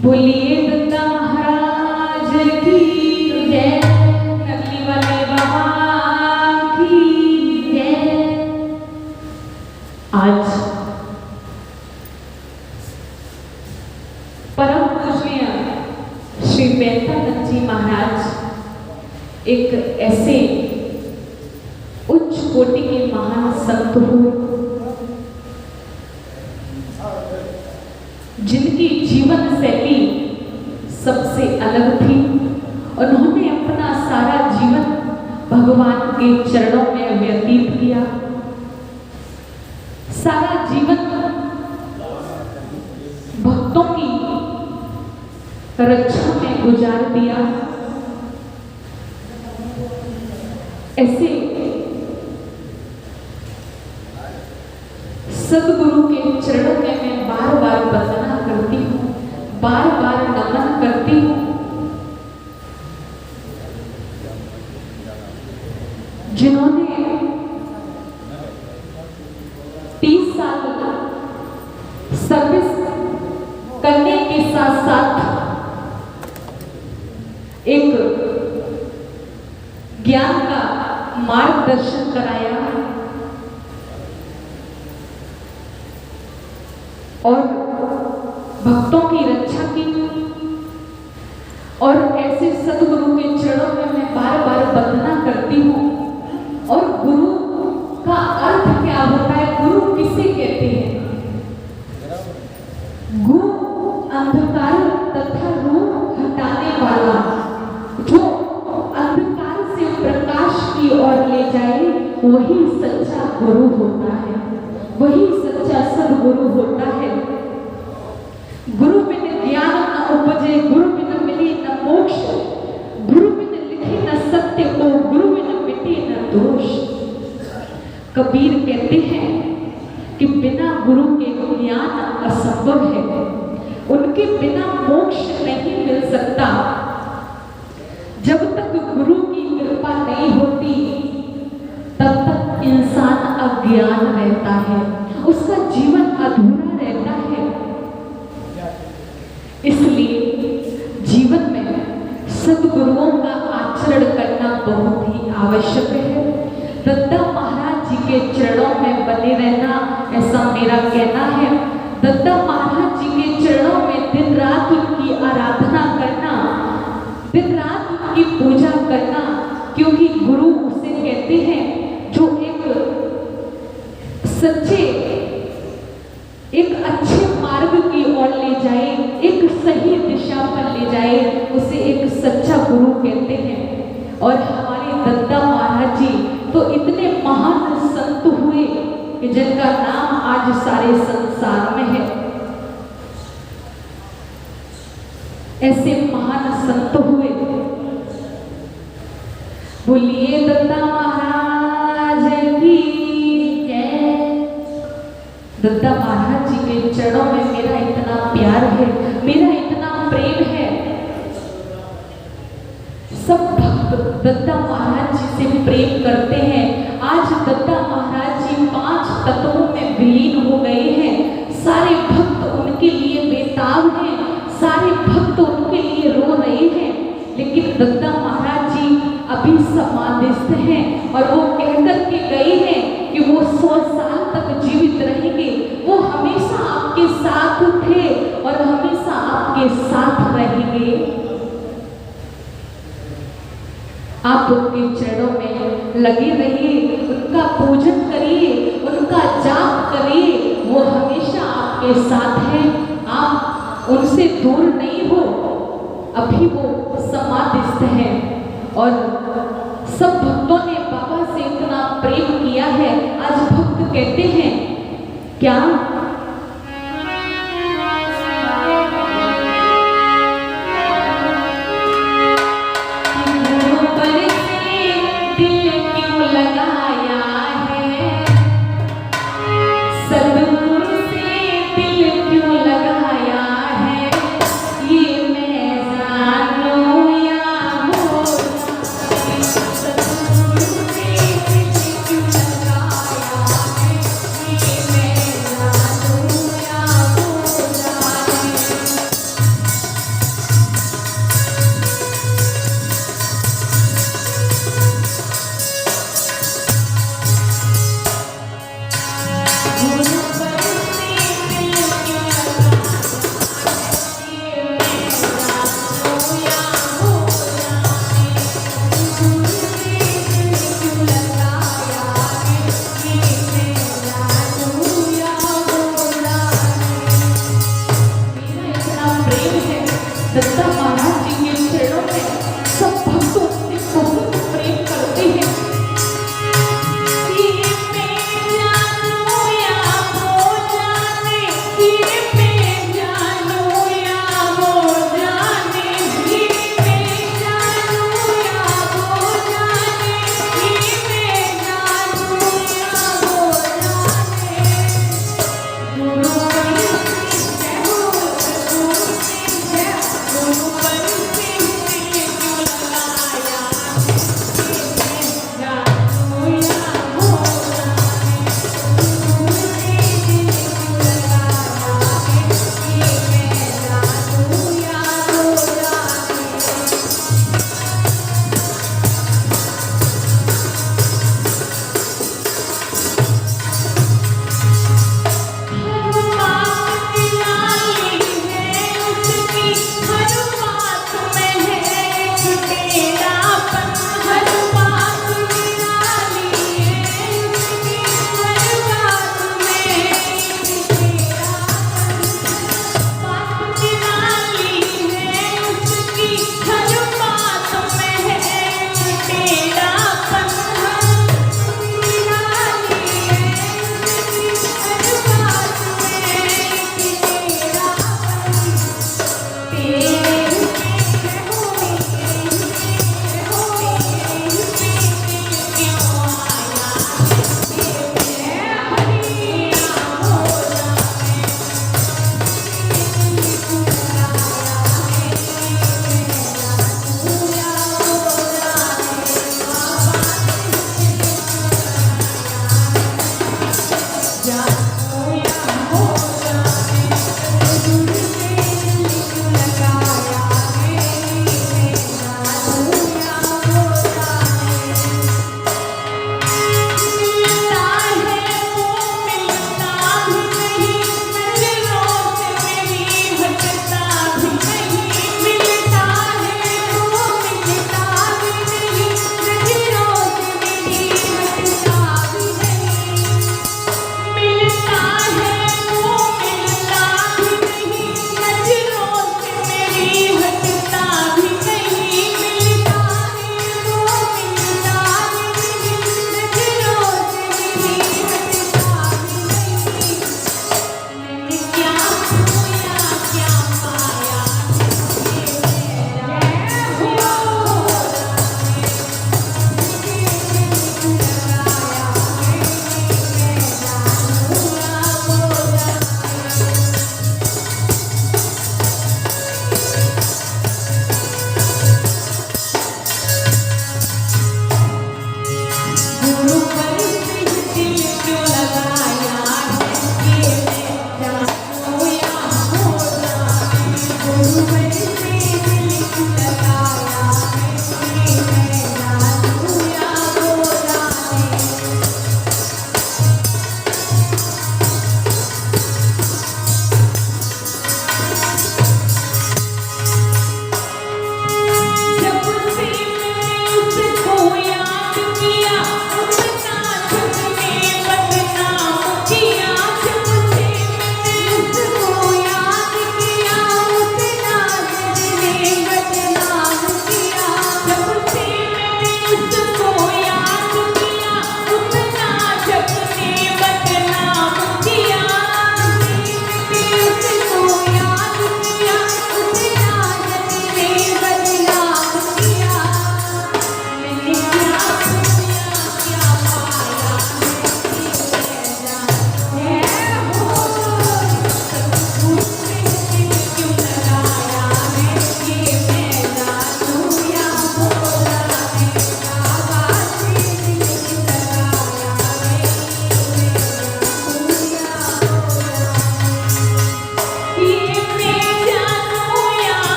बोलिए दत्ता महाराज की जय, नकली वाले बाबा की जय। आज परम पूजनीय श्री बेहतानंद जी महाराज एक ऐसे उच्च कोटि के महान संत हुए जिनकी जीवन शैली सबसे अलग थी। उन्होंने अपना सारा जीवन भगवान के चरणों में व्यतीत किया, सारा जीवन भक्तों की रक्षा में गुजार दिया। ऐसे सदगुरु के चरणों में मैं बार बार वंदना करती हूँ, बार बार नमन करती हूँ, जिन्होंने 30 साल सर्विस करने के साथ साथ एक ज्ञान का मार्गदर्शन कराया और भक्तों की रक्षा की। और ऐसे सदगुरु के चरणों में मैं बार बार वंदना करती हूँ। और गुरु का अर्थ क्या होता है, गुरु किसे कहते हैं? गुरु अंधकार तथा रूप हटाने वाला, जो अंधकार से प्रकाश की ओर ले जाए, वही सच्चा गुरु होता है, वही सच्चा सदगुरु होता है। गुरु बिन ज्ञान न उपजे, गुरु बिन मिले न मोक्ष, गुरु बिन लिखे न सत्य को, गुरु बिन मिटे न दोष। कबीर कहते हैं कि बिना गुरु के ज्ञान असंभव है, उनके बिना मोक्ष नहीं मिल सकता। जब तक गुरु की कृपा नहीं होती तब तक इंसान अज्ञान रहता है, उसका जीवन अधूरा रहता है। इसलिए जीवन में सदगुरुओं का आचरण करना बहुत ही आवश्यक है। दत्ता महाराज जी के चरणों में बने रहना, ऐसा मेरा कहना है। दत्ता महाराज जी के चरणों में दिन रात उनकी आराधना करना, दिन रात उनकी पूजा करना, क्योंकि गुरु उसे कहते हैं जो एक सच्चे, एक अच्छे मार्ग की ओर ले जाए, एक सही दिशा पर ले जाए, उसे एक सच्चा गुरु कहते हैं। और हमारे दत्ता महाराज जी तो इतने महान संत हुए कि जिनका नाम आज सारे संसार में है। ऐसे महान संत हुए। बोलिए दत्ता महाराज की जय। दत्ता महाराज जी के चरणों में मेरा इतना प्यार है, मेरा इतना प्रेम है। सब भक्त दत्ता महाराज जी से प्रेम करते हैं। आज दत्ता महाराज जी 5 तत्वों में विलीन हो गए हैं। सारे भक्त उनके लिए बेताब हैं, सारे भक्त उनके लिए रो रहे हैं। लेकिन दत्ता महाराज जी अभी समाधिस्थ हैं और वो कहकर के गए हैं कि वो 100 साल तक जीवित रहेंगे। वो हमेशा आपके साथ थे और हमेशा आपके साथ रहेंगे। आप उनके चरणों में लगे रहिए, उनका पूजन करिए, उनका जाप करिए। वो हमेशा आपके साथ हैं, आप उनसे दूर नहीं हो। अभी वो समाधिस्थ हैं और सब भक्तों ने बाबा से इतना प्रेम किया है। आज भक्त कहते हैं क्या, Yeah.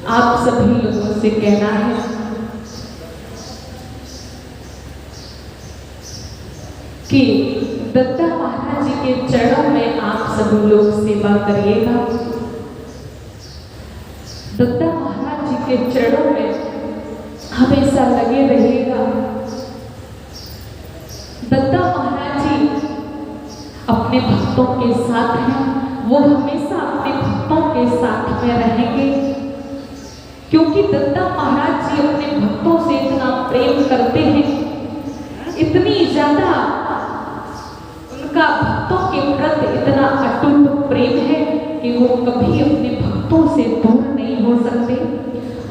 आप सभी लोगों से कहना है कि दत्ता महाराज जी के चरणों में आप सभी लोग सेवा करिएगा। दत्ता महाराज जी के चरणों में हमेशा लगे रहिएगा। दत्ता महाराज जी अपने भक्तों के साथ हैं, वो हमेशा अपने भक्तों के साथ में रहेंगे, क्योंकि दत्ता महाराज जी अपने भक्तों से इतना प्रेम करते हैं, इतनी ज्यादा उनका भक्तों के प्रति इतना अटूट प्रेम है कि वो कभी अपने भक्तों से दूर नहीं हो सकते।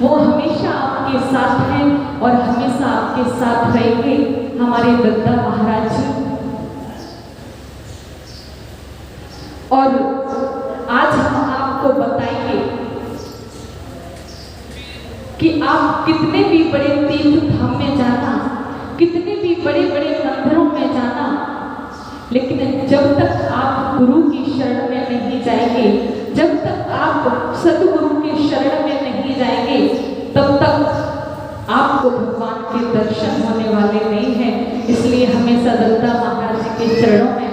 वो हमेशा आपके साथ हैं और हमेशा आपके साथ रहेंगे हमारे दत्ता महाराज जी। और आज हम आपको बताएंगे कि आप कितने भी बड़े तीर्थ धाम में जाना, कितने भी बड़े बड़े मंदिरों में जाना, लेकिन जब तक आप गुरु की शरण में नहीं जाएंगे, जब तक आप सतगुरु के शरण में नहीं जाएंगे, तब तक आपको भगवान के दर्शन होने वाले नहीं हैं। इसलिए हमेशा दत्ता महाराज जी के चरणों में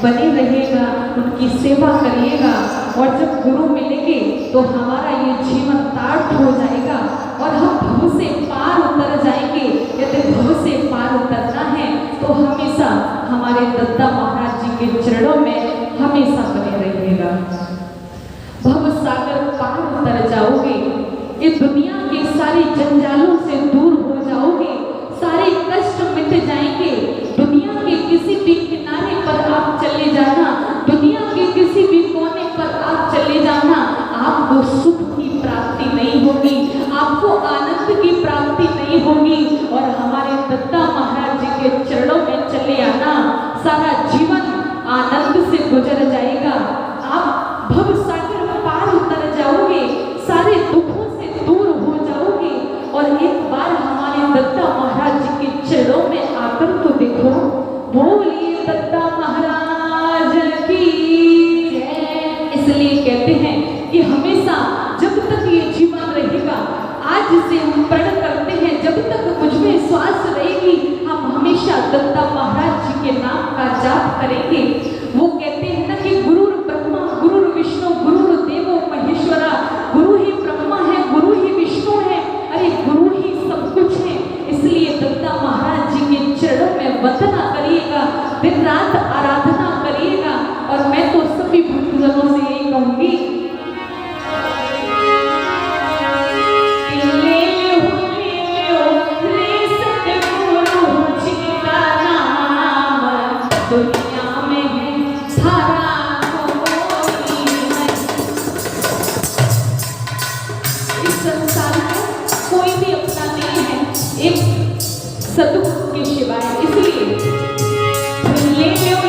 बने रहिएगा, उनकी सेवा करिएगा, और जब गुरु मिलेंगे तो हमारा ये जीवन तार्थ हो जाएगा और हम भव से पार उतर जाएंगे। यदि भव से पार उतरना है तो हमेशा हमारे दत्ता महाराज जी के चरणों में हमेशा बने रहिएगा। भव सागर पार उतर जाओगे, इस दुनिया के सारे जंजालों से दूर हो जाओगे, सारे कष्ट मिट जाएंगे। दुनिया के किसी भी किनारे पर आप चले जाना, दुनिया के किसी भी कोने पर आप चले जाना, आपको सुख की प्राप्ति नहीं होगी, आपको आनंद की प्राप्ति नहीं होगी। और हमारे दत्ता महाराज जी के चरणों में चले आना, सारा जीवन आनंद से गुजर जाएगा। आप भव सागर पार उतर जाओगे, सारे दुखों से दूर हो जाओगे। और एक बार हमारे दत्ता महाराज जी के चरणों में आकर तो देखो, बोलिए दत्ता महाराज की जय। इसलिए कहते हैं कि हमेशा जब तक ये जीवन रहेगा, आज से हम प्रण करते हैं, जब तक मुझ में श्वास रहेगी हम हमेशा दत्ता महाराज जी के नाम का जाप करेंगे। वो कहते हैं ना कि गुरु ब्रह्मा गुरु विष्णु गुरु देवो महेश्वरा, गुरु ही ब्रह्मा है, गुरु ही विष्णु है, अरे गुरु ही सब कुछ है। इसलिए दत्ता महाराज जी के चरणों में वंदना करिएगा, दिन रात आराधना करिएगा। और मैं तो सभी भक्तजनों से यही कहूंगी, दुनिया में है सारा कोई नहीं, इस संसार में कोई भी अपना नहीं है एक सतगुरु के सिवाय। इसलिए ले लो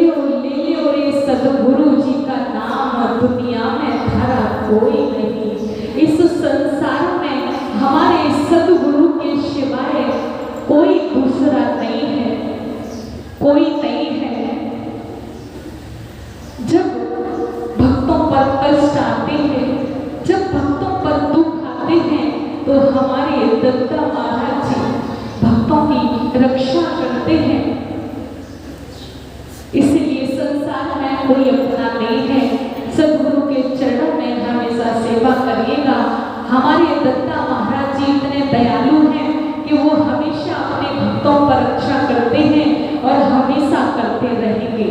ले लो रे सदगुरु जी का नाम, दुनिया में धरा कोई नहीं। इस संसार में हमारे सदगुरु के सिवाय कोई दूसरा नहीं है, कोई नहीं है। जब भक्तों पर कष्ट आते हैं, जब भक्तों पर दुख आते हैं, तो हमारे दत्ता महाराज जी भक्तों की रक्षा करते हैं। इसलिए संसार में कोई अपना नहीं है। सदगुरु के चरणों में हमेशा सेवा करिएगा। हमारे दत्ता महाराज जी इतने दयालु हैं कि वो हमेशा अपने भक्तों पर रक्षा करते हैं और हमेशा करते रहेंगे।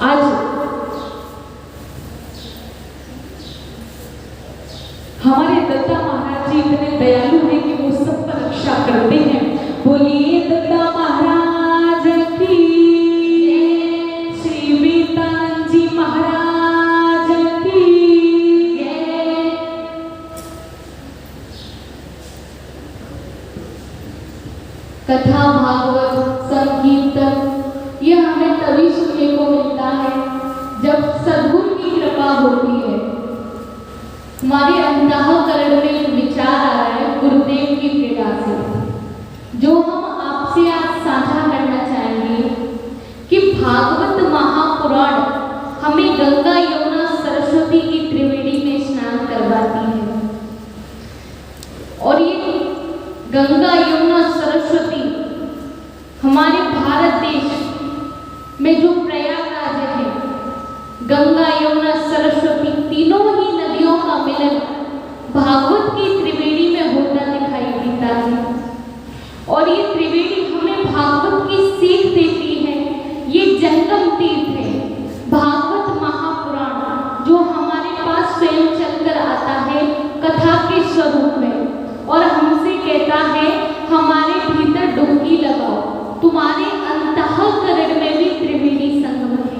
आज हमारे दत्ता महाराज जी इतने दयालु हैं कि वो सब पर रक्षा करते हैं। बोलिए दत्ता महाराज की, श्री बीतानंद जी महाराज की। कथा, भागवत, संकीर्तन यह हमें तभी सुनने को मिलता है जब सद्गुरु की कृपा होती है। हमारे अंतःकरण में एक विचार आ रहा है गुरुदेव की प्रेरणा से, जो हम आपसे आज साझा करना चाहेंगे कि भागवत महापुराण हमें गंगा, यमुना, सरस्वती की त्रिवेणी में स्नान करवाती है। और ये गंगा, यमुना, सरस्वती हमारे भारत देश में जो प्रयागराज है, गंगा, यमुना, सरस्वती तीनों ही नदियों का मिलन भागवत की त्रिवेणी में होता दिखाई देता है। और ये त्रिवेणी हमें भागवत की सीख देती है। ये जंगम तीर्थ है भागवत महापुराण, जो हमारे पास स्वयं चलकर आता है कथा के स्वरूप में और हमसे कहता है हमारे भीतर डुबकी लगाओ, तुम्हारे अंतःकरण में भी त्रिवेणी संगम है।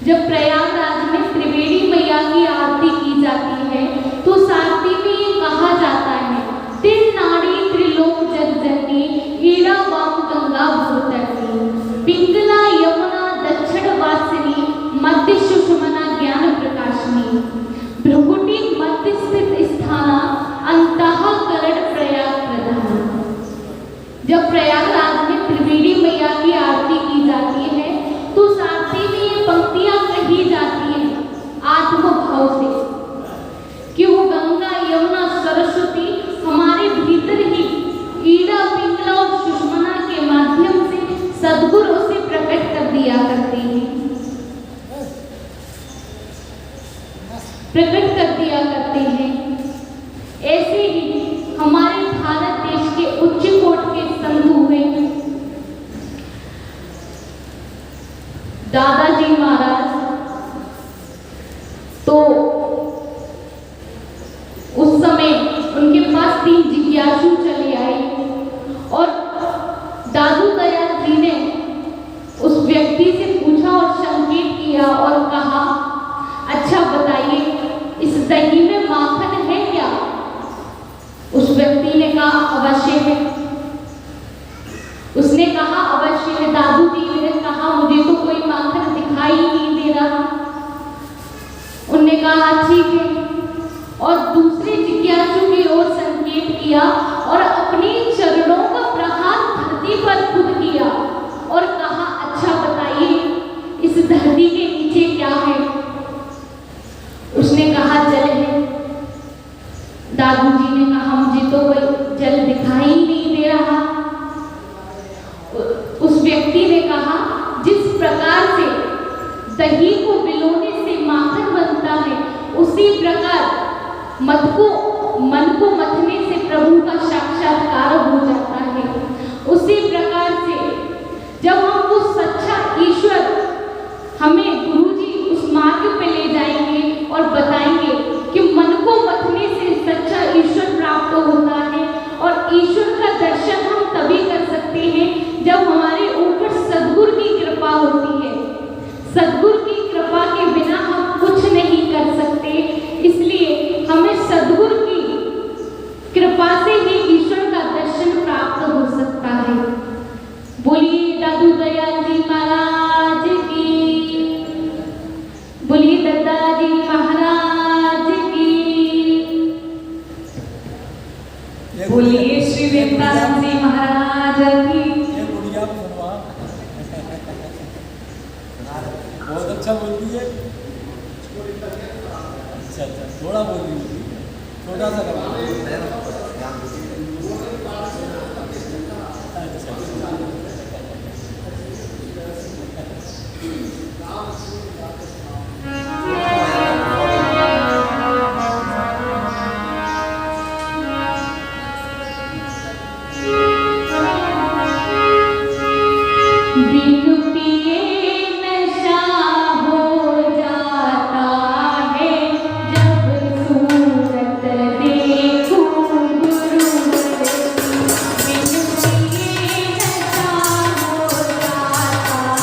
जब प्रयागराज में त्रिवेणी मैया की आरती की जाती है तो उस आरती में ये कहा जाता है, त्रिनाड़ी त्रिलोक जगजननी, ईड़ा वाम गंगा भूतरणी, पिंगला यमुना दक्षिण वासिनी, मध्य सुषमना ज्ञान प्रकाशिनी, भ्रुकुटी मध्य स्थित स्थाना, अंतःकरण प्रयाग प्रधान। जब प्रयागराज में त्रिवेणी मैया की आरती की जाती है तो उस आरती में ये पंक्तियां कही जाती हैं आत्मभाव से कि वो गंगा, यमुना, सरस्वती हमारे भीतर ही ईड़ा, पिंगला और सुषमना के माध्यम से सद्गुरु से प्रकट कर दिया करती हैं, प्रकट कर दिया करते हैं। ऐसे ही हमारे भारत देश के उच्च कोट के संत हुए दादाजी महाराज, तो उस समय उनके पास 3 जिज्ञासु चले आए और दादू दयाल जी ने उस व्यक्ति से पूछा और संकेत किया और कहा, अच्छा बताइए इस दही में माखन है क्या? उस व्यक्ति ने कहा अवश्य है। उसने कहा अवश्य है दादू जी। ने कहा मुझे तो कोई माखन दिखाई नहीं दे रहा। उन्होंने कहा ठीक है और दूसरे जिज्ञासु की ओर संकेत किया और अपने चरणों का प्रहार धरती पर खुद किया और कहा अच्छा बताइए इस धरती के नीचे क्या है? उसने कहा जल है। दादू जी ने कहा मुझे तो कोई जल दिखाई नहीं दे रहा। उस व्यक्ति ने कहा जिस प्रकार से दही को विलोने से माखन बनता है उसी प्रकार मन को मथने से प्रभु का साक्षात्कार हो जाता है। उसी प्रकार से जब हम वो सच्चा ईश्वर हमें गुरुजी उस मार्ग पे ले जाएंगे और बताएंगे कि मन को मथने से सच्चा ईश्वर प्राप्त होता है और ईश्वर का दर्शन हम तभी कर सकते हैं जब हमारे ऊपर सद्गुरु की कृपा होती है। सद्गुरु की कृपा के बिना हम कुछ नहीं कर सकते, इसलिए हमें सद्गुरु की कृपा से ही ईश्वर का दर्शन प्राप्त हो सकता है। थोड़ा बोल दीजिए, छोटा सा करना। बिनु पिए नशा हो जाता है, जब सूरत देखूं गुरुवर की। बिनु पिए नशा हो जाता है,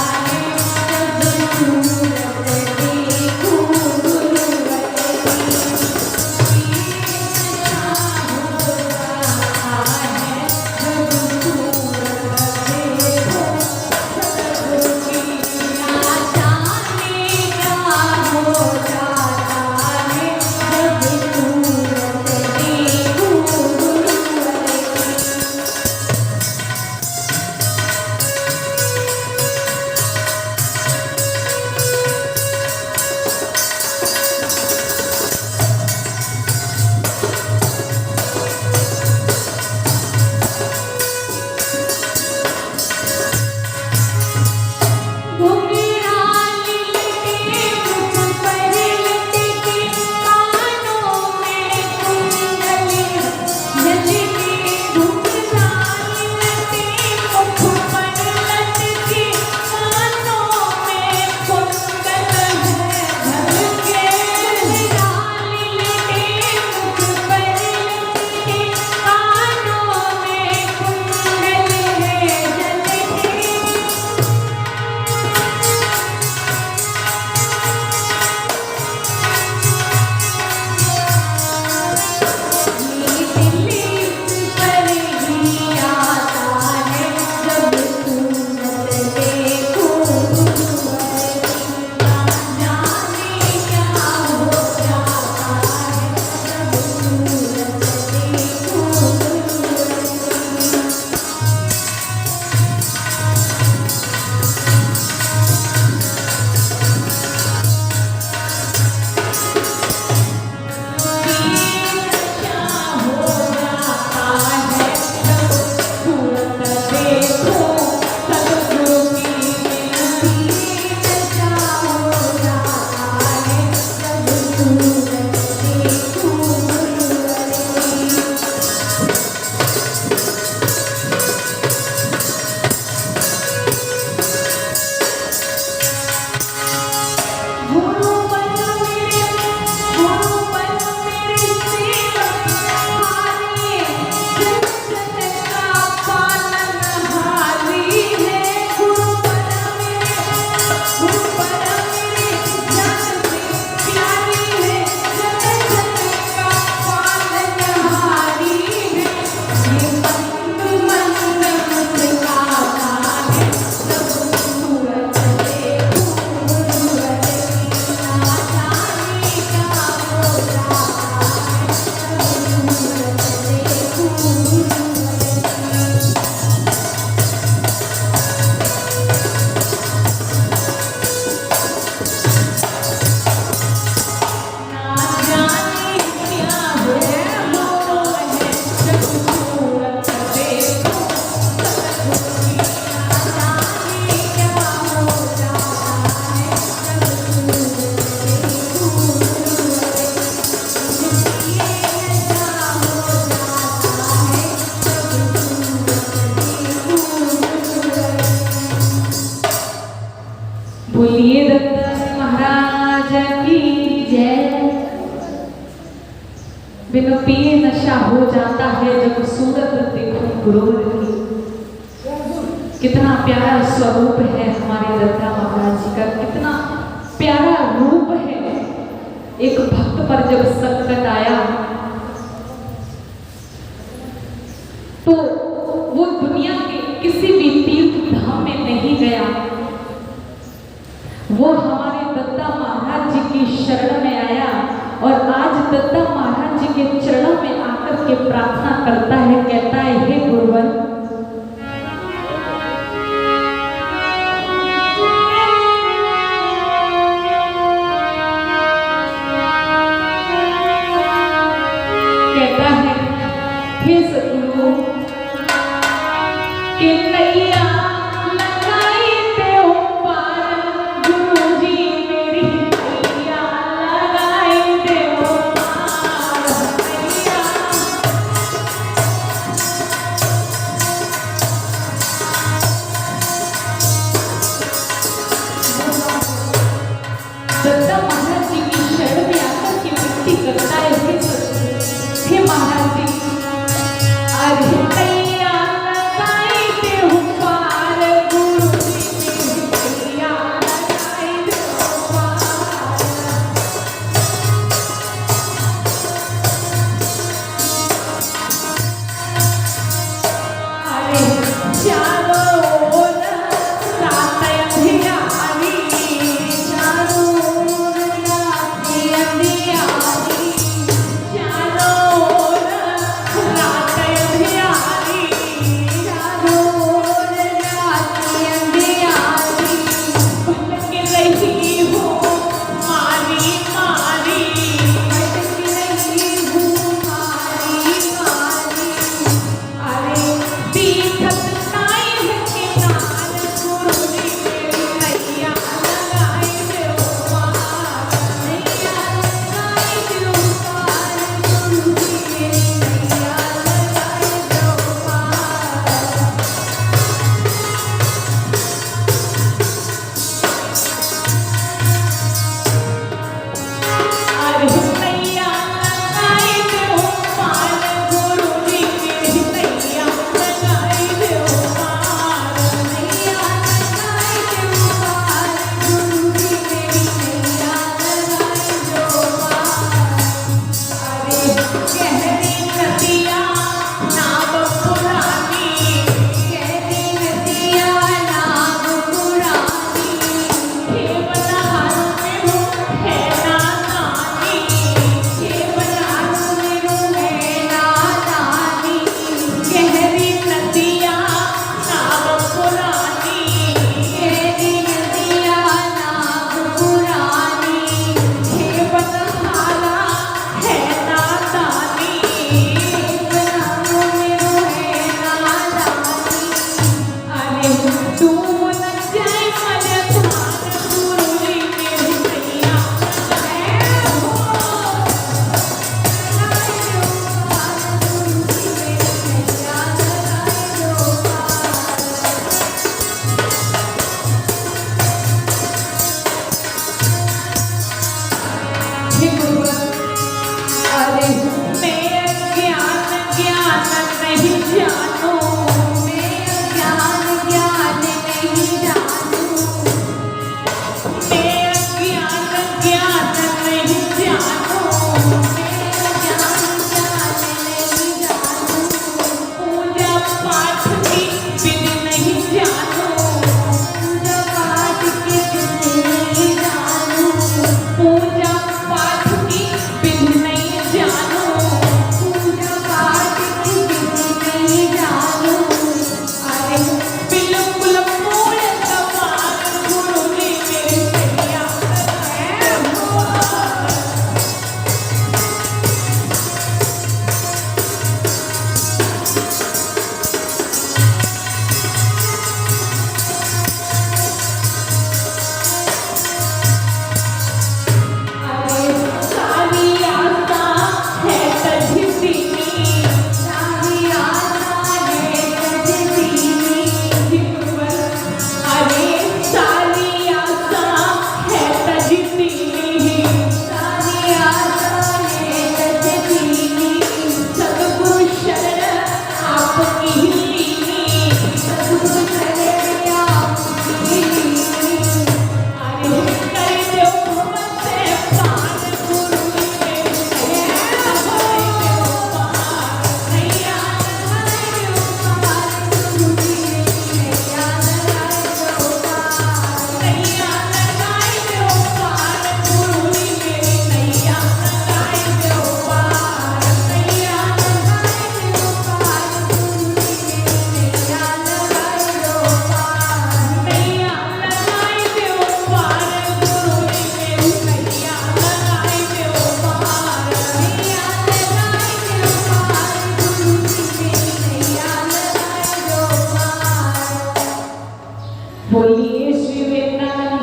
जब सूरत देखूं गुरुवर की। नशा हो जाता है, जब सूरत देखूं बोलिए दत्त महाराज की जय। बिनु पिए नशा हो जाता है, जब सूरत देखूं गुरुवर की। कितना प्यारा स्वरूप है हमारे दत्ता महाराज जी का, कितना प्यारा रूप है। एक भक्त पर जब संकट आया तो वो दुनिया के किसी भी तीर्थ धाम में नहीं गया, वो हमारे दत्ता महाराज जी की शरण में आया और आज दत्ता महाराज जी के चरणों में आकर के प्रार्थना करता है, कहता है हे गुरुवर, नैया लगाई ते हो पार, गुरुजी मेरी नैया लगाई ते हो पार। नैया दत्ता महाराज जी की शरण में आकर के विनती करता है, हे महाराज जी, अरे नैया लगाई ते हो पार,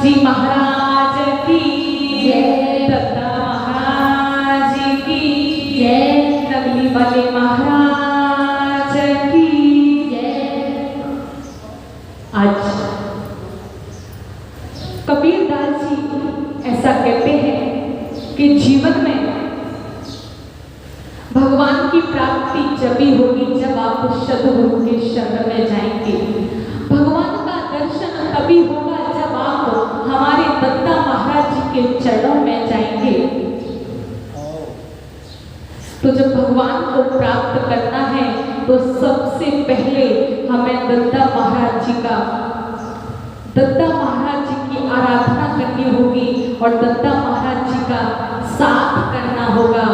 जी महाराज की जय। दत्ता महाराज की जय। नगली वाले महाराज की जय। आज कबीरदास जी ऐसा कहते हैं कि जीवन में भगवान की प्राप्ति जभी होगी जब आप सद्गुरु के शरण में जाएंगे। भगवान का दर्शन तभी होगा जब आप हमारे दत्ता महाराज जी के चरणों में जाएंगे। तो जब भगवान को प्राप्त करना है तो सबसे पहले हमें दत्ता महाराज जी की आराधना करनी होगी और दत्ता महाराज जी का साथ करना होगा।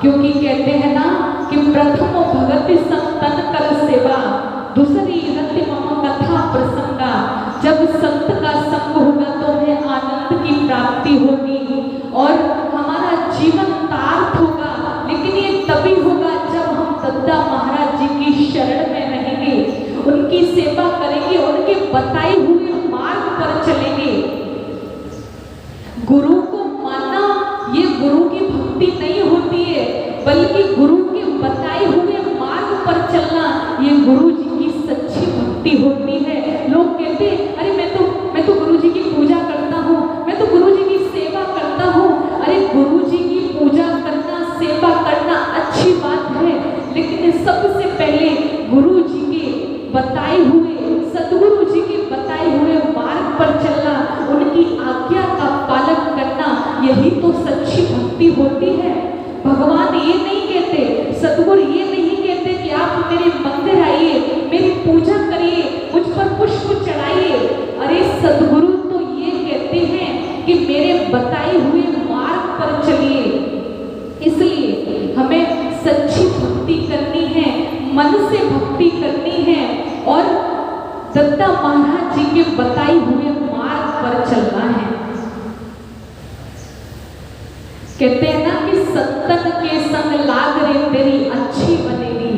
क्योंकि कहते हैं ना कि प्रथमो भगति संतन कर सेवा, दूसरी रति मम कथा प्रसंगा। जब संत का संग होगा तो हमें आनंद की प्राप्ति होगी और हमारा जीवन तार्थ होगा। लेकिन ये तभी होगा जब हम दत्ता महाराज जी की शरण में रहेंगे, उनकी सेवा करेंगे, उनके बताए हुए मार्ग पर चलेंगे। गुरु को मानना ये गुरु की भक्ति नहीं होती है, बल्कि गुरु के बताए हुए मार्ग पर चलना ये गुरु जी की सच्ची भक्ति होती है। लोग कहते हैं अरे मैं तो गुरु जी की पूजा करता हूँ, मैं तो गुरु जी की सेवा करता हूँ। अरे गुरु जी की पूजा करना, सेवा करना अच्छी बात है, लेकिन सबसे पहले गुरु जी के बताए हुए, सदगुरु जी के बताए हुए मार्ग पर चलना, उनकी आज्ञा का पालन करना, यही तो सच्ची भक्ति होती है। भगवान ये नहीं कहते, सदगुरु ये नहीं कहते कि आप मेरे मंदिर आइए, मेरी पूजा करिए, मुझ पर पुष्प चढ़ाइए। अरे सदगुरु तो ये कहते हैं कि मेरे बताए हुए मार्ग पर चलिए। इसलिए हमें सच्ची भक्ति करनी है, मन से भक्ति करनी है और दत्ता महाराज जी के बताए हुए मार्ग पर चलना है। कहते हैं ना कि सत्तन के संग लाग रे तेरी अच्छी बनेगी।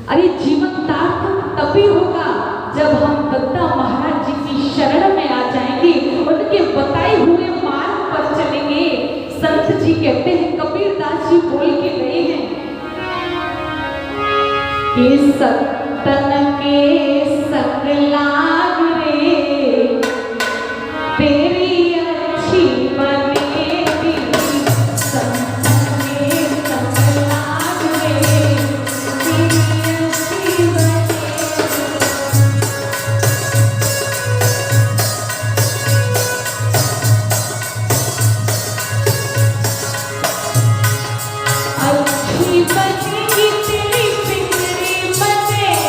अरे जीवन तार्थ तभी होगा जब हम दत्ता महाराज जी की शरण में आ जाएंगे, उनके बताए हुए मार्ग पर चलेंगे। संत जी कहते हैं, कबीरदास जी बोल के गए हैं कि सत्तन के संग लाग रे तेरी अच्छी बनेगी। सत्तन के संग लाग रे तेरी अच्छी बनेगी। अच्छी बनेगी तेरी पिंजरी बनेगी।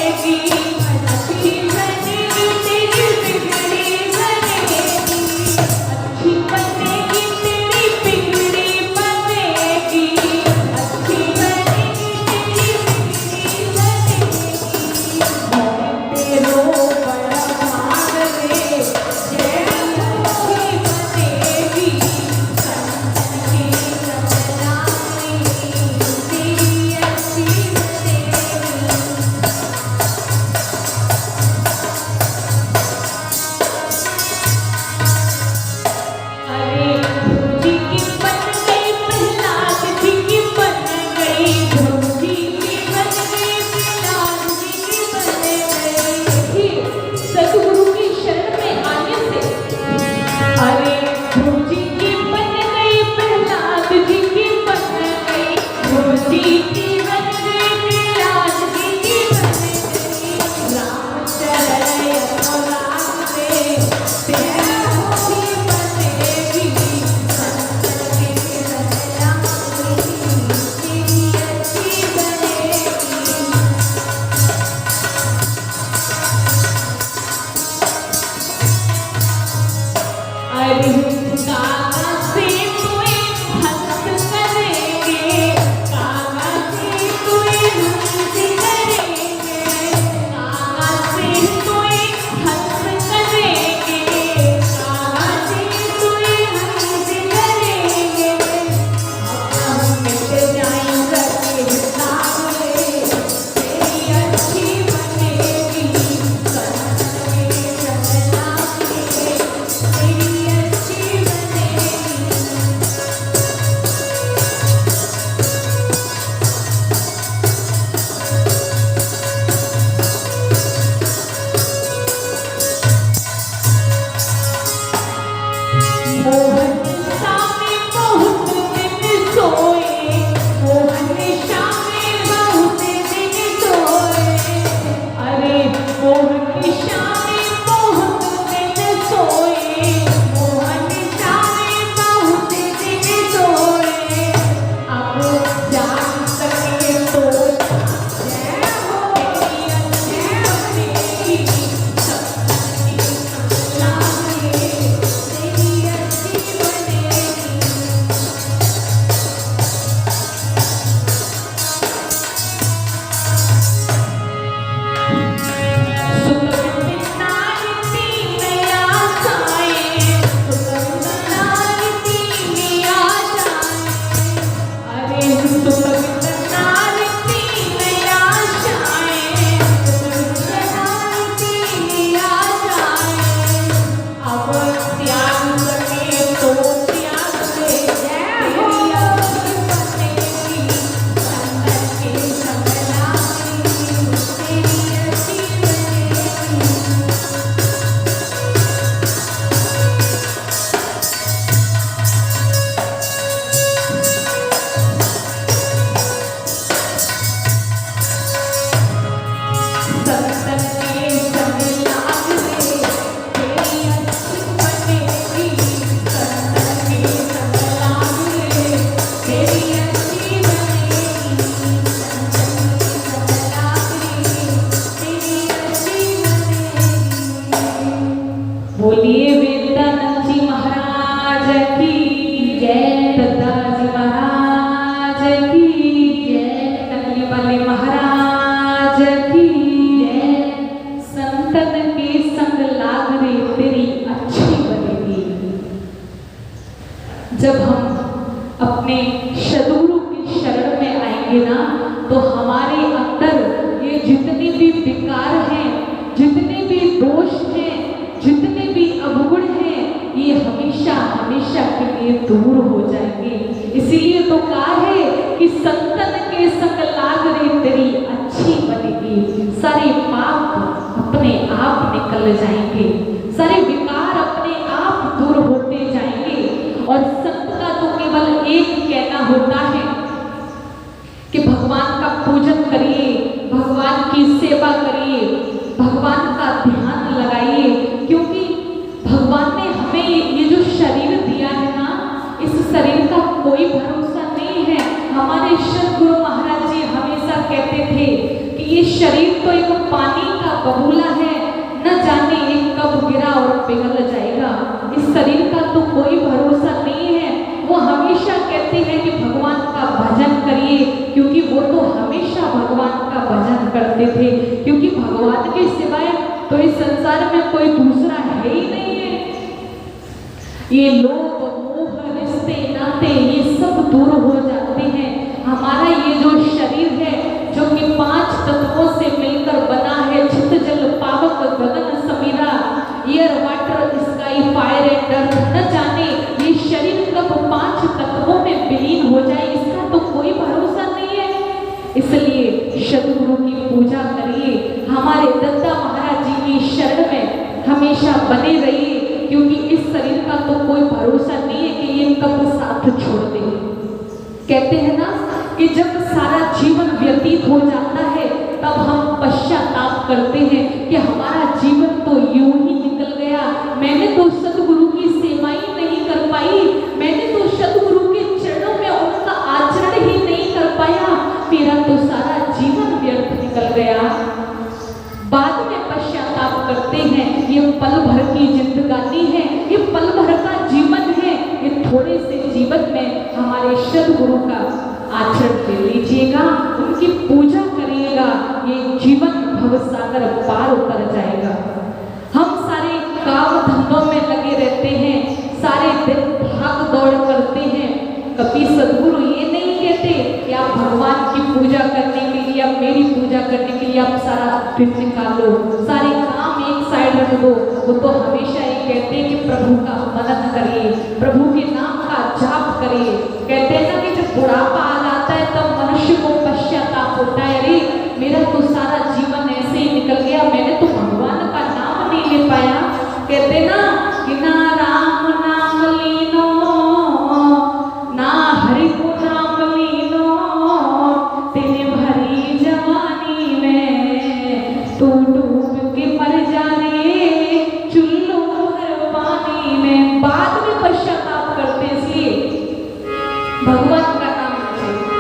बोलिए वेदानंद जी महाराज की जय, दत्ताजी महाराज की जय, नकली वाले महाराज की जय। संतन के संग लाग रे तेरी अच्छी बनेगी। जब हम अपने सद्गुरु की शरण में आएंगे ना, तो हमारे अंदर ये जितने भी विकार हैं, जितने भी दोष हैं, जितने भी अवगुण हैं, ये हमेशा हमेशा के लिए दूर हो जाएंगे। इसीलिए तो कहा है कि संतन के संग लाग रे तेरी अच्छी बनेगी। सारे पाप अपने आप निकल जाएंगे, सारे विकार अपने आप दूर होते जाएंगे। और संत का तो केवल एक कहना होता है कि भगवान का पूजन करिए, भगवान की सेवा करिए, भगवान का ध्यान लगाइए, क्योंकि भगवान ने हमें ये जो शरीर दिया है ना, इस शरीर का कोई भरोसा नहीं है। हमारे सद्गुरु महाराज जी हमेशा कहते थे कि ये शरीर तो एक पानी का बबूला है, न जाने ये कब गिरा और पिघल जाएगा। इस शरीर का तो कोई भरोसा नहीं है। वो हमेशा कहते हैं कि भगवान का भजन करिए, क्योंकि वो तो हमेशा भगवान का भजन करते थे, क्योंकि भगवान के सिवाय तो इस संसार में कोई दूसरा है ही नहीं है। ये लोभ मोह रिश्ते नाते ये सब दूर हो जाते हैं। हमारा ये जो शरीर है, जो कि 5 तत्वों से मिलकर बना है, चित जल पावक गगन समीरा, air water sky fire and earth, न जाने ये शरीर कब 5 तत्वों में विलीन हो जाए, इसका तो कोई भरोसा नहीं है। इसलिए सद्गुरु की पूजा करिए, हमारे दत्ता महाराज जी की शरण में हमेशा बने रहिए, क्योंकि इस शरीर का तो कोई भरोसा नहीं है कि ये कब साथ छोड़ दे। कहते हैं ना कि जब सारा जीवन व्यतीत हो जाता है, तब हम पश्चाताप करते हैं कि हमारा जीवन तो यूं ही निकल गया, मैंने तो सद्गुरु की सेवा ही नहीं कर पाई, मैंने तो सद्गुरु के चरणों में उनका आचरण ही नहीं कर पाया, मेरा तो सारा जीवन व्यर्थ निकल गया। बाद में पश्चाताप करते हैं। ये पल भर की जिंदगानी है, ये पल भर का जीवन है, ये थोड़े से जीवन में हमारे सद्गुरु का आचरण ले लीजिएगा, उनकी पूजा करिएगा, ये जीवन भवसागर पार उतर जाएगा। हम सारे काम धंधों में लगे रहते हैं, सारे दिन भाग दौड़ करते हैं, कभी सद्गुरु ये नहीं कहते कि आप भगवान की पूजा करने के लिए, आप मेरी पूजा करने के लिए आप सारा दिन निकालो, सारे काम एक साइड रख दो। वो तो हमेशा ये कहते हैं कि प्रभु का मनन करिए, प्रभु के नाम का जाप करिए। कहते हैं ना कि जब बुढ़ापा आ जाता है तब मनुष्य को पश्चाताप होता है, अरे मेरा तो सारा जीवन ऐसे ही निकल गया, मैंने तो भगवान का नाम नहीं ले पाया। कहते ना कि ना राम नाम लीनो, ना हरि को नाम लीनो, तेने भरी जवानी में तू डूब के मर जा रे चुल्लू भर पानी में। बाद में पश्चाताप करते, इसलिए भगवान का नाम लीजिए।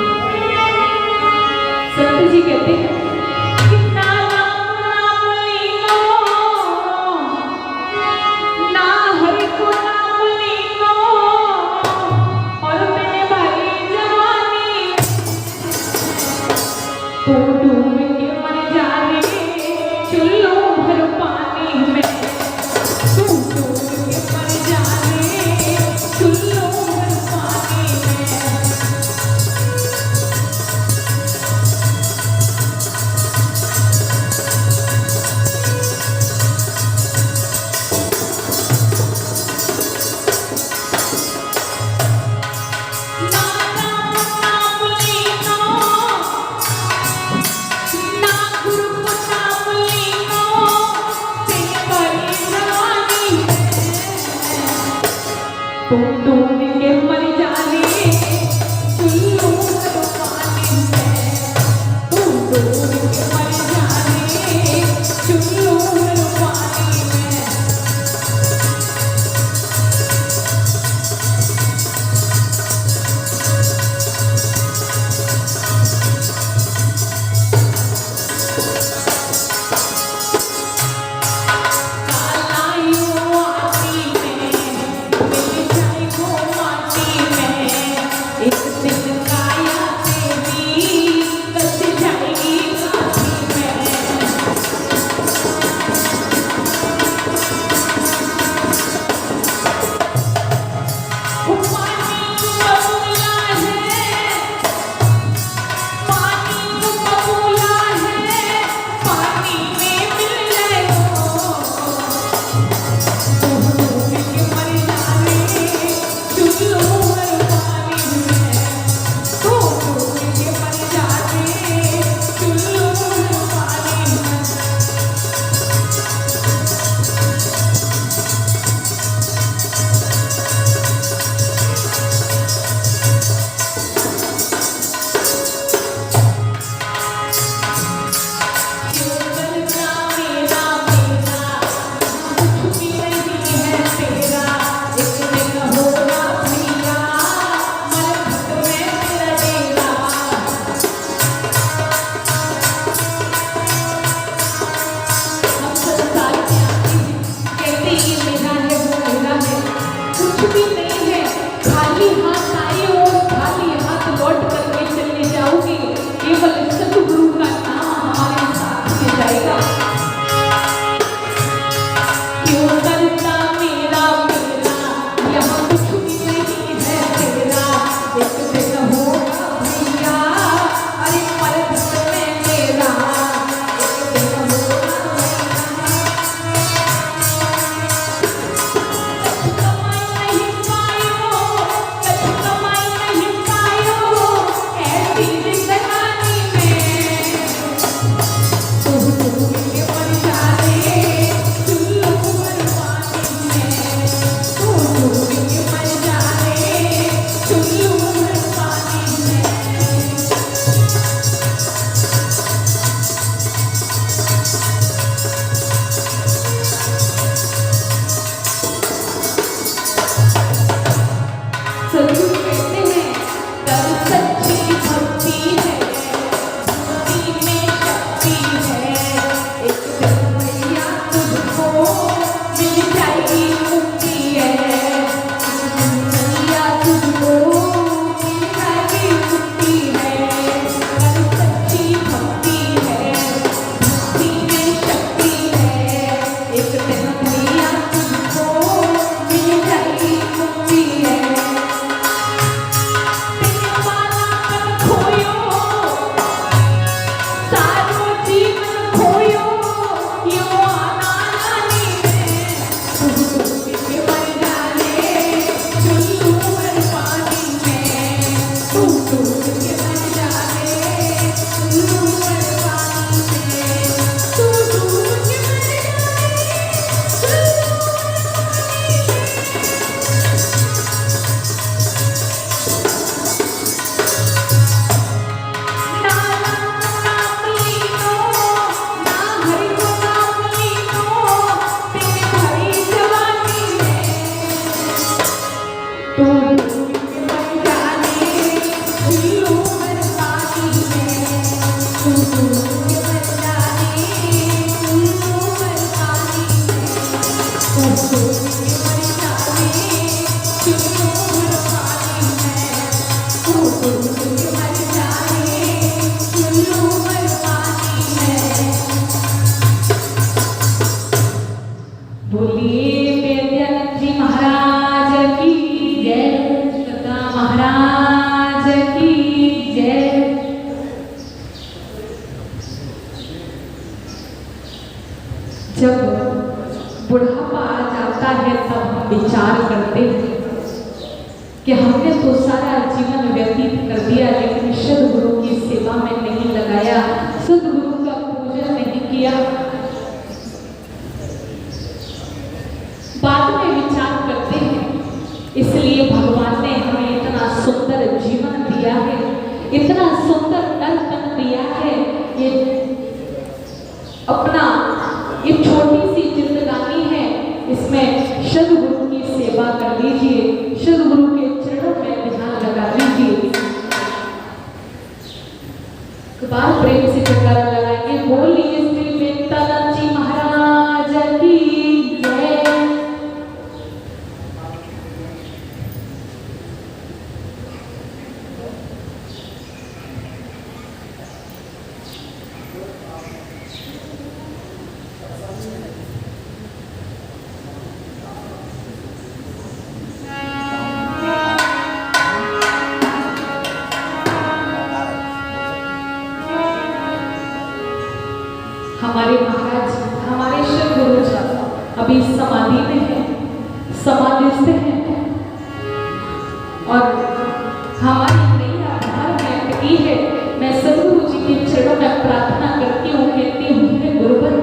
संत जी कहते हैं कि ना राम नाम लीनो, बोलिए वेद्यानंद जी महाराज की जय, गदा महाराज की जय। जब बुढ़ापा आ जाता है तब हम विचार करते हैं कि हमने तो सारा जीवन व्यतीत कर दिया, लेकिन सदगुरु की सेवा में नहीं लगाया, सदगुरु का पूजन नहीं किया। बाद में विचार करते हैं। इसलिए भगवान ने हमें इतना सुंदर जीवन दिया है, इतना सुंदर तन दिया है। ये अपना ये छोटी सी जिंदगानी है, इसमें सदगुरु की सेवा कर लीजिए, सदगुरु के चरणों में ध्यान लगा लीजिए। एक बार प्रेम से जयकारा लगाएंगे, बोलिए श्री वेदांत जी महाराज की जय। हमारे महाराज, हमारे सदगुरु जी अभी समाधि में है, समाधिस्थ है, और हमारी नैया बाहर में अटकी है। मैं सदगुरु जी के चरणों में प्रार्थना करती हूँ, कहती हूँ हे गुरुवर,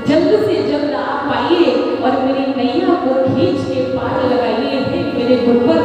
जल्द से जल्द आप आइए और मेरी नैया को खींच के पार लगाइए। हे मेरे गुरुवर,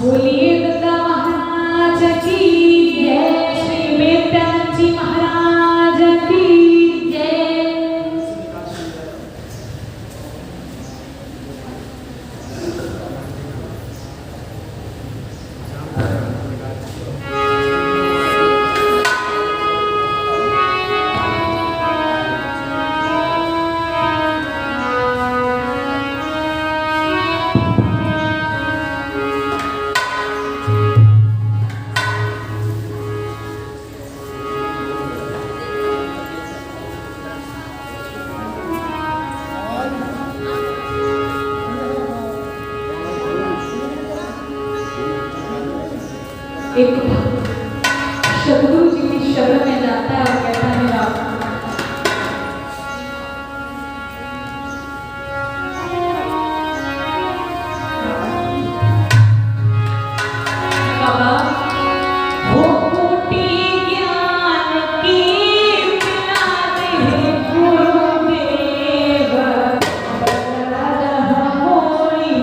बोलिए दत्ता महाराज की जय, श्री वेदांत जी महाराज की जय। एक सदगुरु जी की शरण में जाता है और कहता है बाबा हो कोटि ज्ञान की पिला दे गुरुदेव राजा होई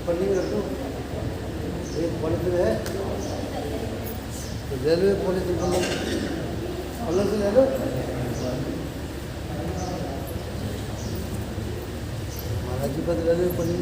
पन्नी रख दो, एक पॉलिथीन है तो रेलवे पॉलिथीन अलग से ले लो। महाराज जी का रेलवे पन्नी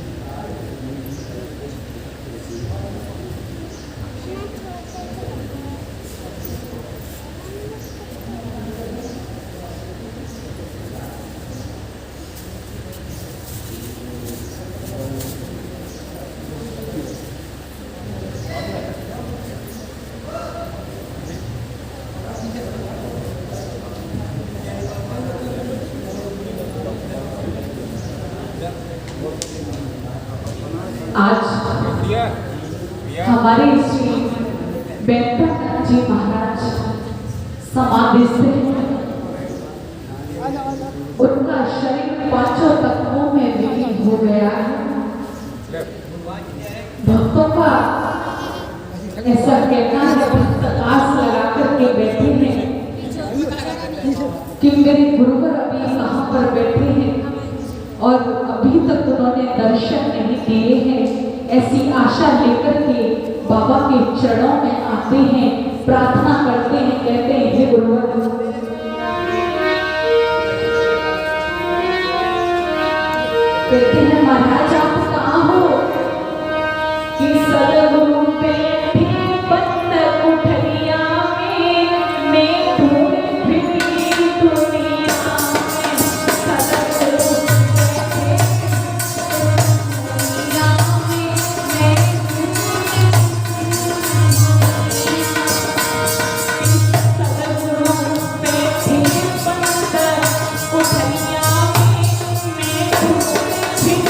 आज हमारे श्री वेंकटनाथ जी महाराज समाधिस्थ हैं। उनका शरीर पांचों तत्वों में विलीन हो गया है। भक्तों का ऐसा कहना है, भक्त आस लगा करके बैठे हैं कि मेरे गुरुवर अभी कहाँ पर बैठे हैं और अभी तक उन्होंने दर्शन नहीं दिए हैं। ऐसी आशा लेकर के बाबा के चरणों में आते हैं, प्रार्थना करते हैं, कहते हैं हे गुरुवर, कहते हैं महाराज आप कहाँ हो? कि सदगुरु बैठे बंद कुठरिया में, मैं ढूंढ फिरी दुनिया में। सदगुरु बैठे बंद कुठरिया में, मैं ढूंढ फिरी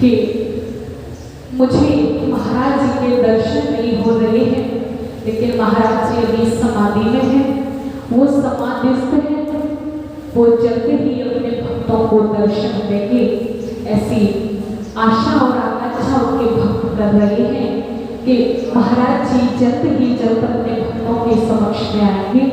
कि मुझे महाराज जी के दर्शन नहीं हो रहे हैं, लेकिन महाराज जी अभी समाधि में हैं, वो समाधिस्थ हैं, वो जल्द ही अपने भक्तों को दर्शन देंगे, ऐसी आशा और आकांक्षा उनके भक्त कर रहे हैं कि महाराज जी जल्द ही जल्द अपने भक्तों के समक्ष में आएंगे।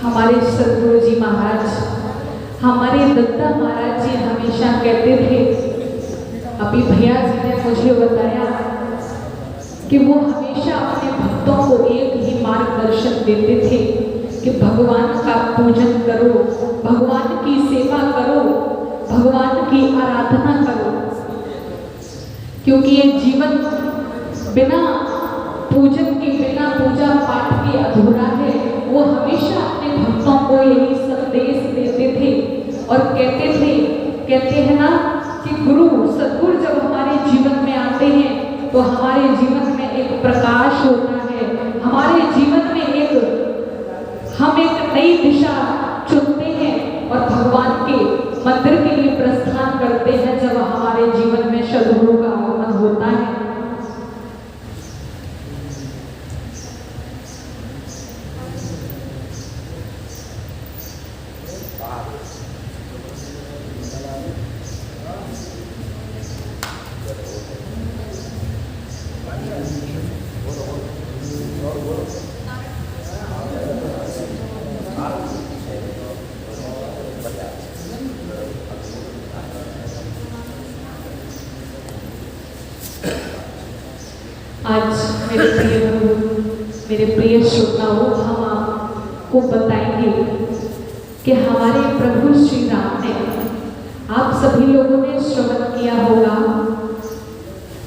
हमारे सदगुरु जी महाराज, हमारे दत्ता महाराज जी हमेशा कहते थे, अभी भैया जी ने मुझे बताया कि वो हमेशा अपने भक्तों को एक ही मार्गदर्शन देते थे कि भगवान का पूजन करो, भगवान की सेवा करो, भगवान की आराधना करो, क्योंकि ये जीवन बिना पूजन के, बिना पूजा पाठ के अधूरा है। वो हमेशा अपने भक्तों को यही संदेश देते थे और कहते हैं ना कि गुरु सदगुरु जब हमारे जीवन में आते हैं तो हमारे जीवन में एक प्रकाश होता है, हमारे जीवन में हम एक नई दिशा चुनते हैं और भगवान के मंदिर के लिए प्रस्थान करते हैं जब हमारे जीवन में सदगुरु का आगमन होता है। आज मेरे प्रिय श्रोताओं, हम आपको बताएंगे कि हमारे प्रभु श्री राम ने, आप सभी लोगों ने श्रवण किया होगा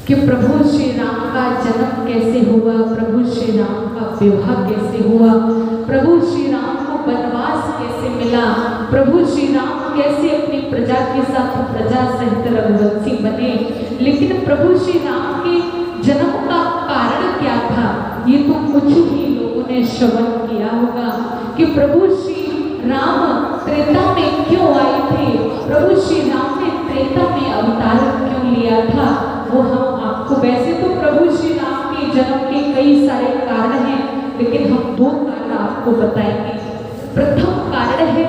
कि प्रभु श्री राम का जन्म कैसे हुआ, प्रभु श्री राम का विवाह कैसे हुआ, प्रभु श्री राम को वनवास कैसे मिला, प्रभु श्री राम कैसे अपनी प्रजा के साथ प्रजा सहित रघुवंशी बने। लेकिन प्रभु श्री राम के जन्म का कारण क्या था, ये तो कुछ ही लोगों ने श्रवण किया होगा कि प्रभु श्री राम त्रेता में क्यों आए थे, प्रभु श्री राम ने त्रेता में अवतार क्यों लिया था, वो हम आपको, वैसे तो प्रभु श्री राम के जन्म के कई सारे कारण हैं, लेकिन हम दो कारण आपको बताएंगे। प्रथम कारण है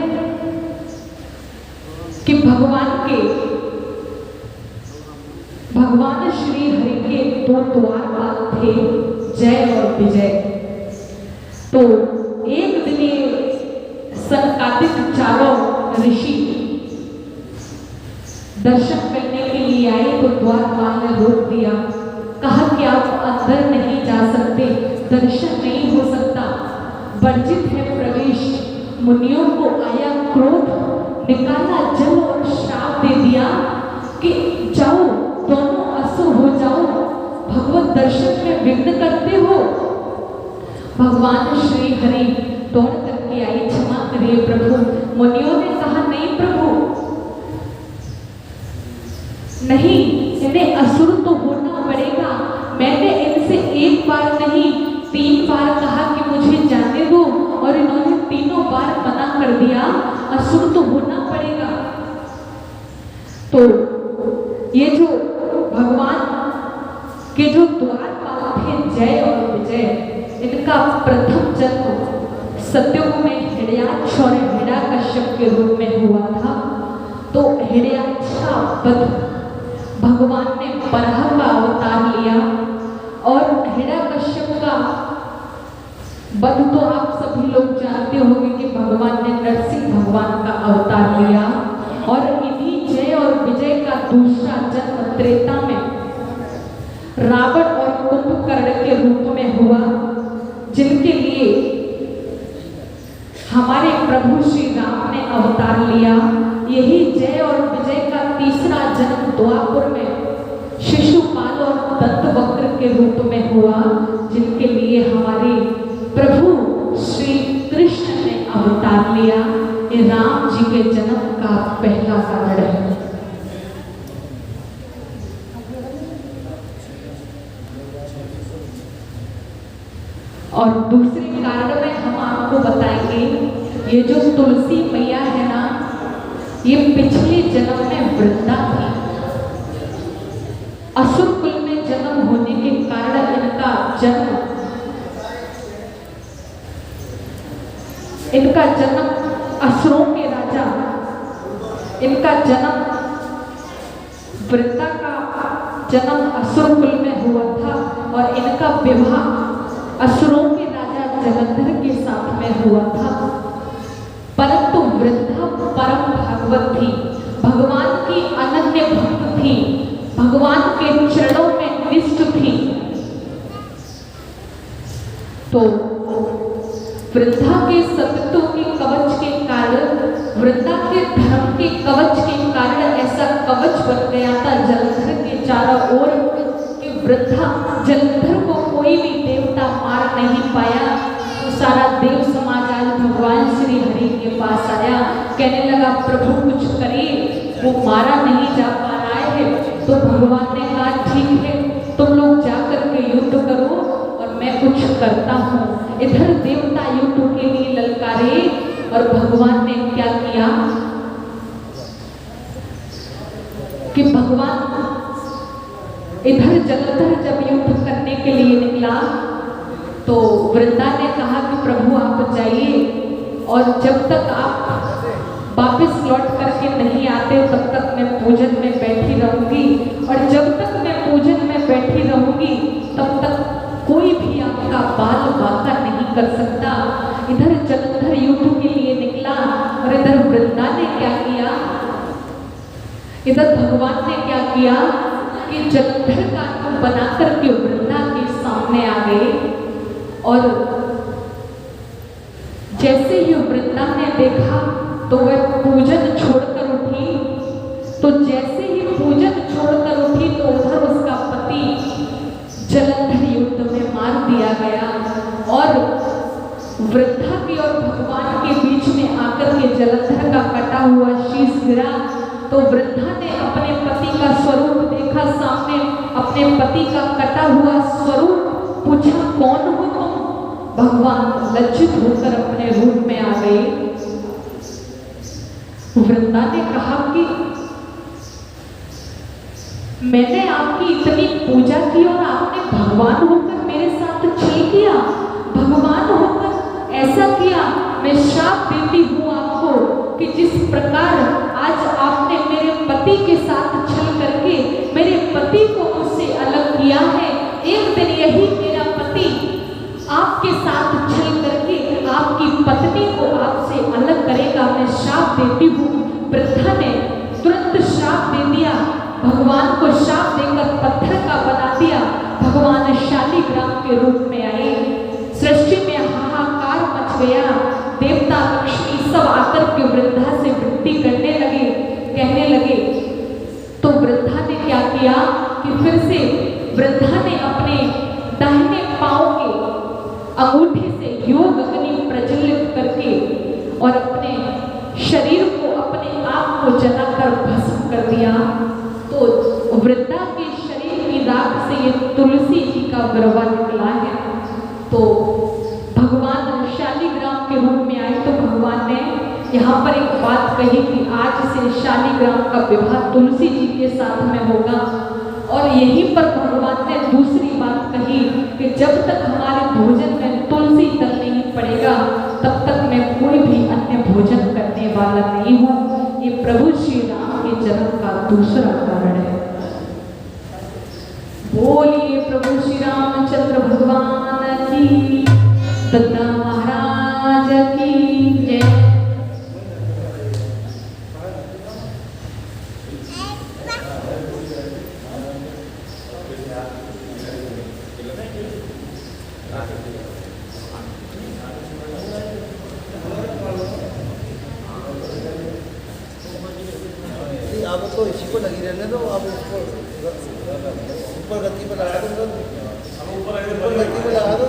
कि भगवान श्री हरि के दो द्वारपाल थे, जय और विजय। तो एक दिन सनकादिक चारों ऋषि दर्शन करने के लिए आए तो द्वारपाल ने रोक दिया, कहा कि आप अंदर नहीं जा सकते, दर्शन नहीं हो सकता, वर्जित है प्रवेश। मुनियों को आया क्रोध, निकाला जल और श्राप दे दिया कि जाओ, दोनों असुर हो जाओ, भगवत दर्शन में विघ्न करते हो। भगवान श्री हरि दौड़ करके आई, क्षमा करिए प्रभु। मुनियों ने कहा, नहीं प्रभु, नहीं, इन्हें असुर तो होना पड़ेगा। मैंने इनसे एक बार नहीं 3 बार कहा कि मुझे जाने दो और इन्होंने तीनों बार मना कर दिया, असुर तो होना पड़ेगा। तो ये जो भगवान के जो द्वारपाल थे जय और विजय, इनका प्रथम जन्म सतयुग में हिरण्याक्ष और हिरण्यकश्यप के रूप में हुआ था। तो हिरण्याक्ष का वध भगवान ने बराह का अवतार लिया और हिरण्यकश्यप का वध तो आप सभी लोग जानते होंगे कि भगवान ने नरसिंह भगवान का अवतार लिया। और इन्हीं जय और विजय का दूसरा जन्म त्रेता में रावण और कुंभकर्ण के रूप में हुआ, जिनके लिए हमारे प्रभु श्री राम ने अवतार लिया। यही जय और विजय का तीसरा जन्म द्वापर में शिशुपाल और दंतवक्र के रूप में हुआ, जिनके लिए हमारे प्रभु श्री कृष्ण ने अवतार लिया। ये राम जी के जन्म का पहला कारण है। और दूसरे कारण में हम आपको बताएंगे, ये जो तुलसी मैया है ना, ये पिछले जन्म में वृंदा थी। असुर कुल में जन्म होने के कारण इनका जन्म असुरों के राजा, इनका जन्म वृंदा का जन्म असुर कुल में हुआ था और इनका विवाह असुरों के राजा जलंधर के साथ में हुआ था। परंतु वृंदा परम भागवत थी, भगवान की अनन्य भक्त थी, भगवान के चरणों में निष्ठ थी। तो वृंदा के सतत्व के कवच के कारण, वृंदा के धर्म के कवच के कारण ऐसा कवच बन गया था जलंधर के चारों ओर कि वृंदा जलंधर को कोई भी देवता मार नहीं पाया। तो सारा देव समाज आज भगवान श्री हरि के पास आया, कहने लगा प्रभु कुछ करिए, वो मारा नहीं जा पा रहा है। तो भगवान ने कहा ठीक है, तुम लोग जाकर के युद्ध करो और मैं कुछ करता हूँ। इधर देवता युद्ध के लिए ललकारे और भगवान ने क्या किया कि भगवान इधर जलंधर जब युद्ध करने के लिए निकला तो वृंदा ने कहा कि प्रभु आप जाइए और जब तक आप वापस लौट करके नहीं आते तब तक मैं पूजन में बैठी रहूंगी, और जब तक मैं पूजन में बैठी रहूंगी तब तक कोई भी आपका बाल बाका नहीं कर सकता। इधर जलंधर युद्ध के लिए निकला और इधर वृंदा ने क्या किया, इधर भगवान ने क्या किया कि जलंधर का रूप बना करके वृंदा के सामने आ गए। और जैसे ही वृंदा ने देखा तो वह पूजन छोड़कर उठी, तो जैसे ही पूजन छोड़कर उठी तो उधर उसका पति जलंधर युद्ध में मार दिया गया। और वृंदा की और भगवान के बीच में आकर के जलंधर का कटा हुआ शीश गिरा। तो वृंदा ने अपने पति का स्वरूप देखा सामने, अपने पति का कटा हुआ स्वरूप, पूछा कौन हो तुम? भगवान लज्जित होकर अपने रूप में आ गए। वृंदा ने कहा कि मैंने आपकी इतनी पूजा की और आपने भगवान होकर मेरे साथ छल किया, भगवान होकर ऐसा किया। मैं श्राप देती हूँ आपको कि जिस प्रकार आज आपने मेरे पति के साथ छल करके मेरे पति को मुझसे अलग किया है, एक दिन यही मेरा पति आपके साथ छल करके आपकी पत्नी को आपसे अलग करेगा। मैं श्राप देती हूँ। वृंदा ने तुरंत श्राप दे दिया, भगवान को श्राप देकर पत्थर का बना दिया। भगवान शालिग्राम के रूप में आए, सृष्टि में हाहाकार मच गया। देवता लक्ष्मी सब आकर के वृंदा से विनती करने लगे, कहने लगे। तो वृंदा ने क्या किया कि फिर से वृंदा ने अपने दाहिने पांव के अंगूठे से योग अग्नि प्रज्वलित करके और अपने शरीर को, अपने आप को जलाकर भस्म कर दिया। तो वृंदा के शरीर की राख से ये तुलसी जी का गरबा निकला है। तो भगवान शालिग्राम के रूप में आए तो भगवान ने यहाँ पर एक बात कही कि आज से शालिग्राम का विवाह तुलसी जी के साथ में होगा। और यहीं पर भगवान ने दूसरी बात कही कि जब तक हमारे भोजन में तुलसी दल नहीं पड़ेगा तब तक मैं कोई भी अन्य भोजन करने वाला नहीं हूँ। ये प्रभु श्री राम के जन्म का दूसरा कारण है। बोलिए प्रभु श्री रामचंद्र भगवान की, दत्ता महाराज की जय। अब तो इसी को लगी रहने दो। ऊपर गति पे लगा दो, ऊपर गति पे लगा दो।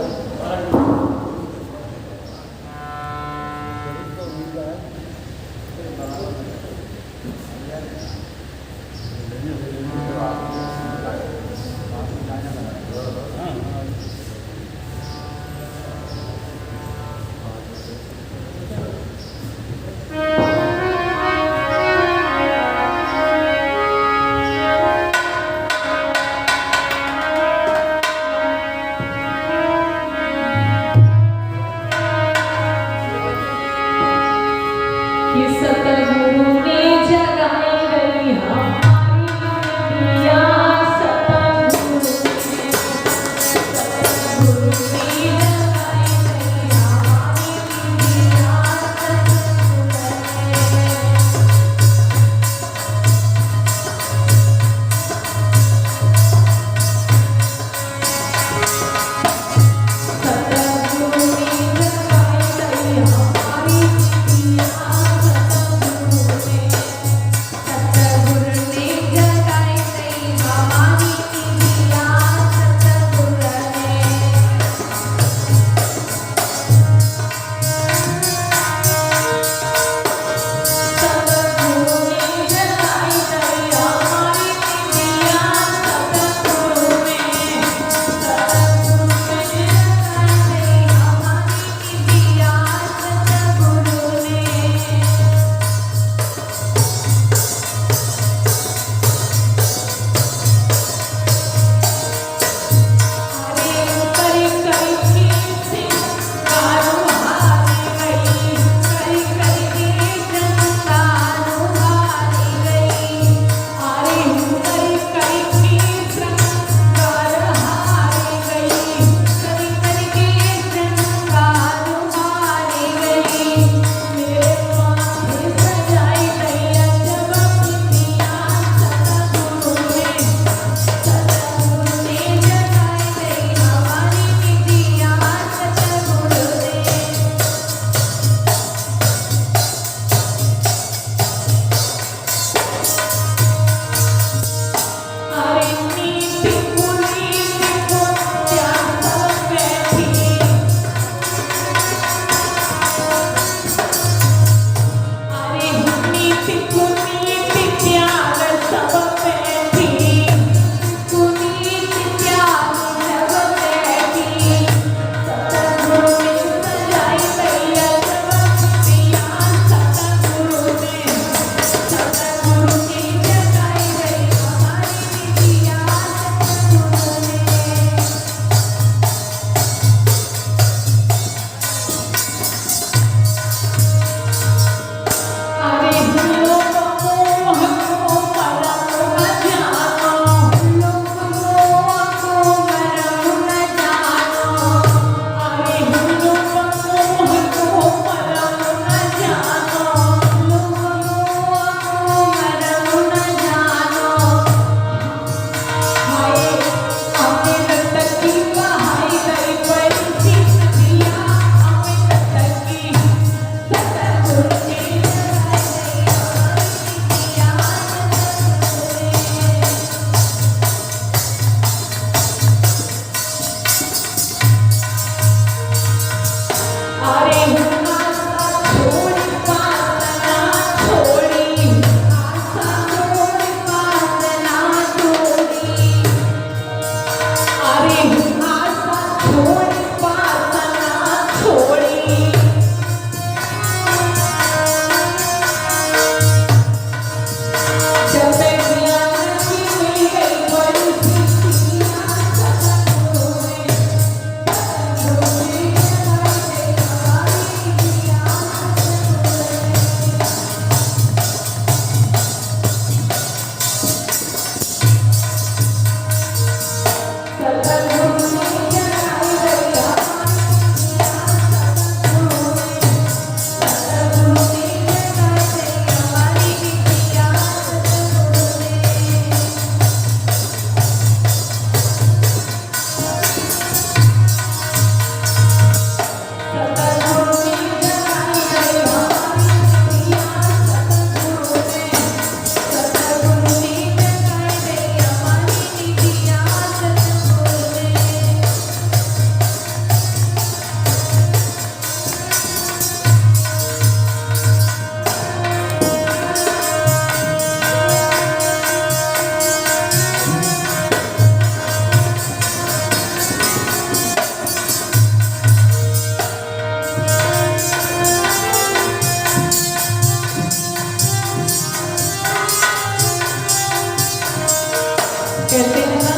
कहते हैं ना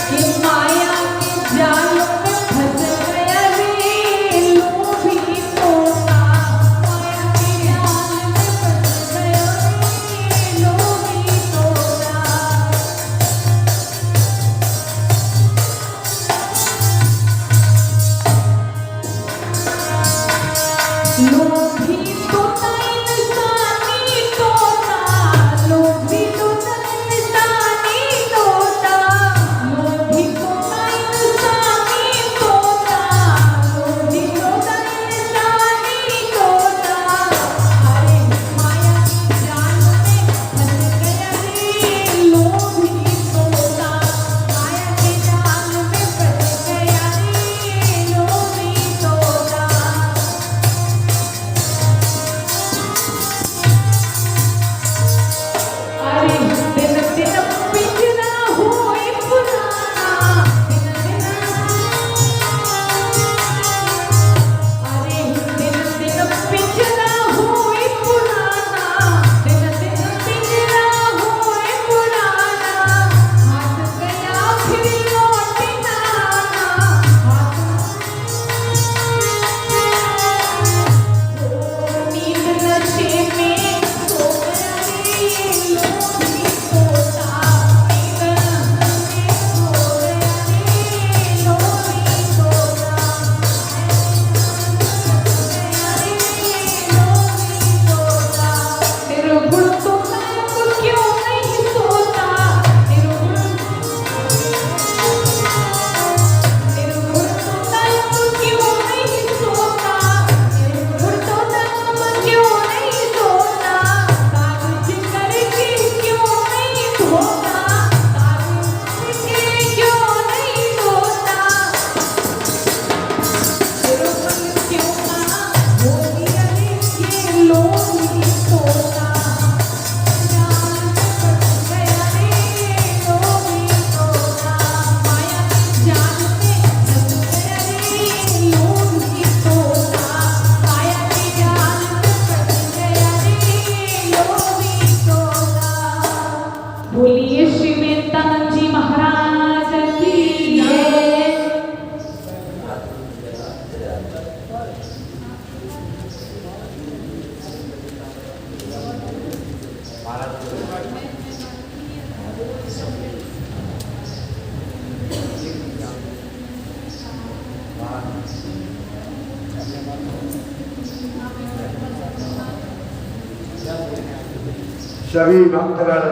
कि माया के जाल में फंस गया रे लोभी तोता, माया के जाल में फंस गया रे लोभी तोता। लोभी तोता इंसानी तोता, लोभी तोता इंसानी तोता, लोभी तोता इंसानी तोता, लोभी तोता इंसानी तोता। अरे माया की जाल में फंस गया रे लोभी तोता, माया के जाल में फंस गया रे लोभी तोता। अरे दिन दिन पिछड़ा होए पुराना, दिन दिन अरे दिन दिन पिछड़ा होए पुराना, दिन दिन पिछड़ा होए पुराना। हाथ गया फिर लौट ना नींद नशे में सो गया रे लोभी तोता, नींद नशे में सो गया रे लोभी तोता, गया रे लोभी तोता। निर्गुण तोता क्यों नहीं सोता, निर्गुण तोता क्यों नहीं सोता, निर्गुण तोता क्यों नहीं सोता। कागज करके क्यों नहीं धोता, कागज करके क्यों नहीं धोता। निर्गुण क्यों ना हो गया रे ये लोभी तोता, जाल में फंस गया रे लोभी तोता, माया के जाल में फंस गया रे लोभी तोता, माया के जाल में फंस गया रे लोभी तोता। बोलिए श्री वृंदावन जी महाराज की जय। सभी भक्तगण